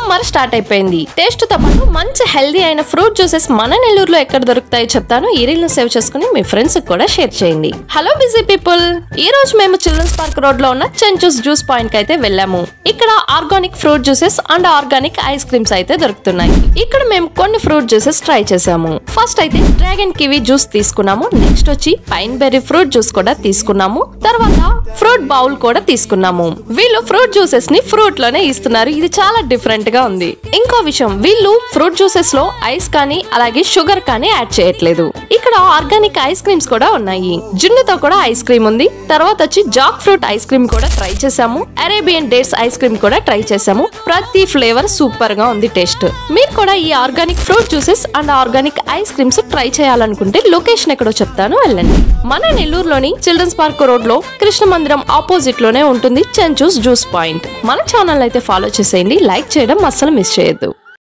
Summer start అయిపోయింది. Taste తో పాటు మంచి హెల్దీ అయిన ఫ్రూట్ జ్యూసెస్ మన నెల్లూరులో ఎక్కడ దొరుకుతాయో చెప్తాను. ఈ రీల్ ను సేవ్ చేసుకుని మీ ఫ్రెండ్స్ కూడా షేర్ చేయండి. హలో బిజీ పీపుల్, ఈ రోజు మేము చిల్డ్రన్స్ పార్క్ రోడ్ లో ఉన్న చెంచూస్ జ్యూస్ పాయింట్ కి అయితే వెళ్ళాము. ఇక్కడ organic fruit juices and organic ice creams అయితే దొరుకుతున్నాయి. ఇక్కడ మేము కొన్ని ఫ్రూట్ జ్యూసెస్ ట్రై చేసాము. ఫస్ట్ అయితే డ్రాగన్ కివి జ్యూస్ తీసుకున్నాము. నెక్స్ట్ వచ్చి పైన్ బెర్రీ ఫ్రూట్ జ్యూస్ కూడా తీసుకున్నాము. తర్వాత ఫ్రూట్ బౌల్ కూడా తీసుకున్నాము. వీళ్ళు ఫ్రూట్ జ్యూసెస్ ని ఫ్రూట్ లోనే ఇస్తున్నారు. ఇది చాలా డిఫరెంట్ గా ఉంది. ఇంకో విషయం, వీళ్ళు ఫ్రూట్ జ్యూసెస్ లో ఐస్ కానీ అలాగే షుగర్ కానీ యాడ్ చేయట్లేదు. ఇక్కడ ఆర్గానిక్ ఐస్ క్రీమ్స్ కూడా ఉన్నాయి. జున్నుతో కూడా ఐస్ క్రీమ్ ఉంది. తర్వాత వచ్చి జాక్ ఫ్రూట్ ఐస్ క్రీమ్ కూడా ట్రై చేసాము. అరేబియన్ డేట్స్ ఐస్ క్రీమ్ కూడా ట్రై చేసాము. ప్రతి ఫ్లేవర్ సూపర్ గా ఉంది టేస్ట్. మీరు కూడా ఈ organic fruit juices and organic ice creams try చేయాలనుకుంటే లొకేషన్ ఎక్కడో చెప్తాను, వెళ్ళండి. మన నెల్లూరులోని చిల్డ్రన్స్ పార్క్ రోడ్ లో కృష్ణ మందిరం ఆపోజిట్ లోనే ఉంటుంది చెంచూస్ జ్యూస్ పాయింట్. మన ఛానల్ అయితే ఫాలో చేసేయండి. లైక్ చేయడం అస్సలు మిస్ చేయొద్దు.